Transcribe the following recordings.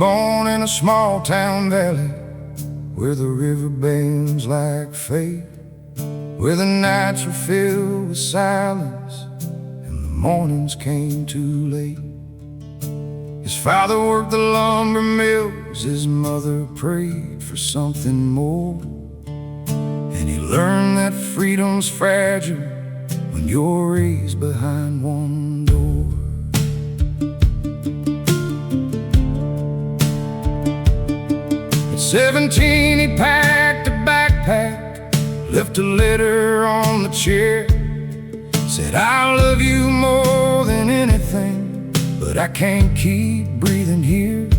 born in a small town valley where the river bends like fate, where the nights were filled with silence and the mornings came too late. His father worked the lumber mills, his mother prayed for something more, and he learned that freedom's fragile when you're raised behind one door. At 17 he packed a backpack, left a letter on the chair, said, I love you more than anything, but I can't keep breathing here.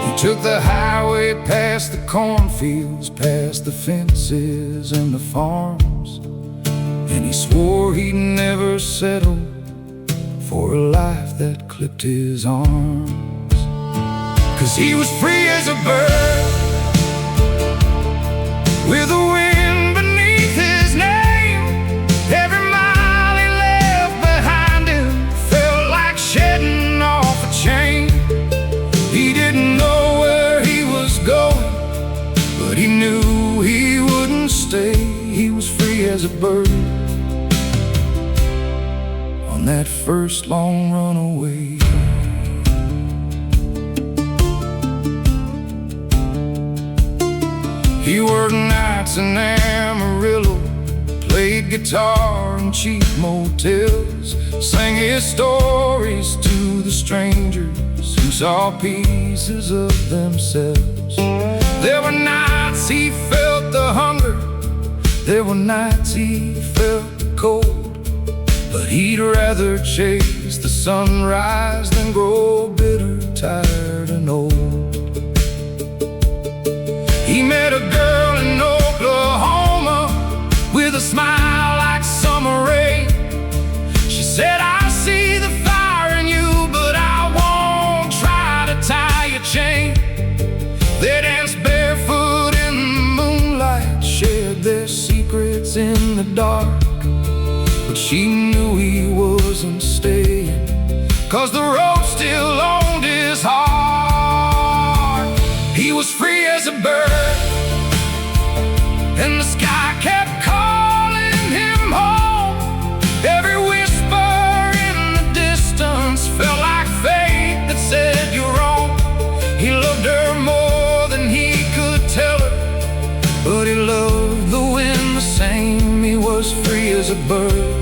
He took the highway past the cornfields, past the fences and the farms, and he swore he'd never settle for a life that clipped his arms. 'Cause he was free as a bird, with the wind beneath his name. Every mile he left behind him felt like shedding off a chain. He didn't know where he was going, but he knew he wouldn't stay. He was free as a bird on that first long run away. He worked nights in Amarillo, played guitar in cheap motels, sang his stories to the strangers who saw pieces of themselves. There were nights he felt the hunger, there were nights he felt the cold, but he'd rather chase the sunrise than grow bitter, tired and old. He met a girl in Oklahoma with a smile like summer rain. She said, I see the fire in you, but I won't try to tie your chain. They danced barefoot in the moonlight, shared their secrets in the dark, but she knew he wasn't staying, 'cause the road still owned his heart. He was free as a bird, and the sky kept calling him home. Every whisper in the distance felt like fate that said you're wrong. He loved her more than he could tell her, but he loved the wind the same. He was free as a bird,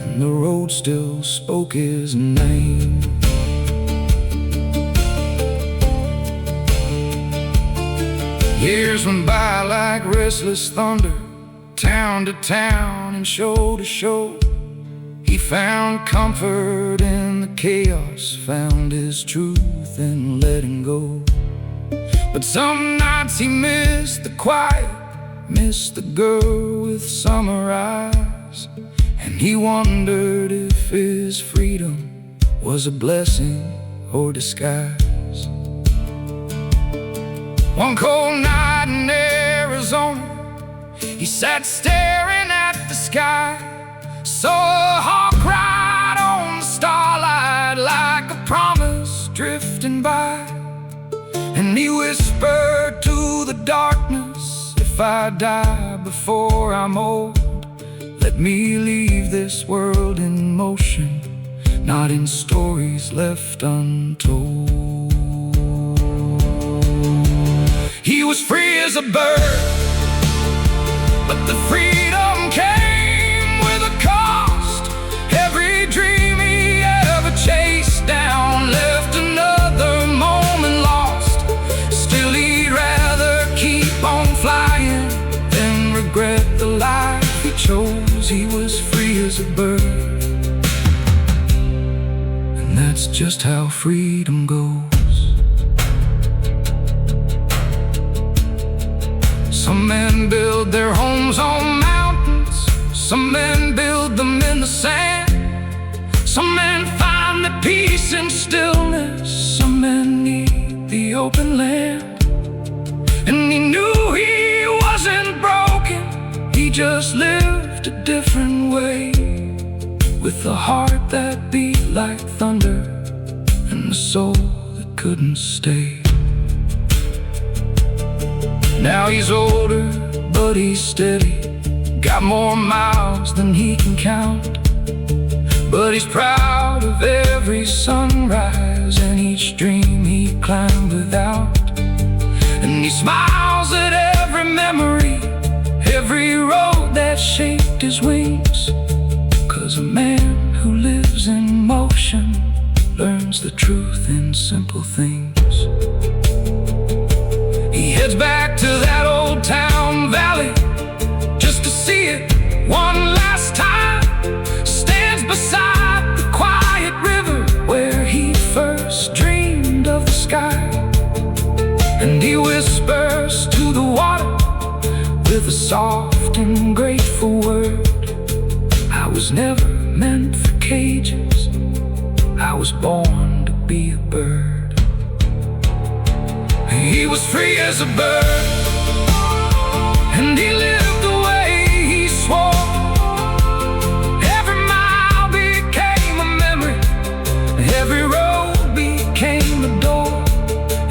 and the road still spoke his name. Years went by like restless thunder, town to town and show to show. He found comfort in the chaos, found his truth in letting go. But some nights he missed the quiet, missed the girl with summer eyes, and he wondered if his freedom was a blessing or disguise. One cold night in Arizona, he sat staring at the sky, saw a hawk ride on the starlight like a promise drifting by. And he whispered to the darkness, if I die before I'm old, let me leave this world in motion, not in stories left untold. He was free as a bird, but the freedom came with a cost. Every dream he ever chased down left another moment lost. Still he'd rather keep on flying than regret the life he chose. He was free as a bird, and that's just how freedom goes. Some men build their homes on mountains, some men build them in the sand. Some men find the peace in stillness, some men need the open land. And he knew he wasn't broken, he just lived a different way, with a heart that beat like thunder and and a soul that couldn't stay. Now he's older, but he's steady, got more miles than he can count. But he's proud of every sunrise and each dream he climbed without. And he smiles at every memory, every road that shaped his wings. 'Cause a man who lives in motion learns the truth in simple things. He heads back to that old town valley just to see it one last time. Stands beside the quiet river where he first dreamed of the sky. And he whispers to the water with a soft and grateful word. I was never meant for cages, I was born to be a bird. He was free as a bird, and he lived the way he swore. Every mile became a memory, every road became a door.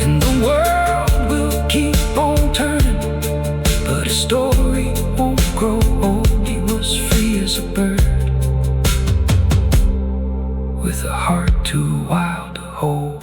And the world will keep on turning, but his story won't grow old. He was free as a bird, with a heart too wild to hold.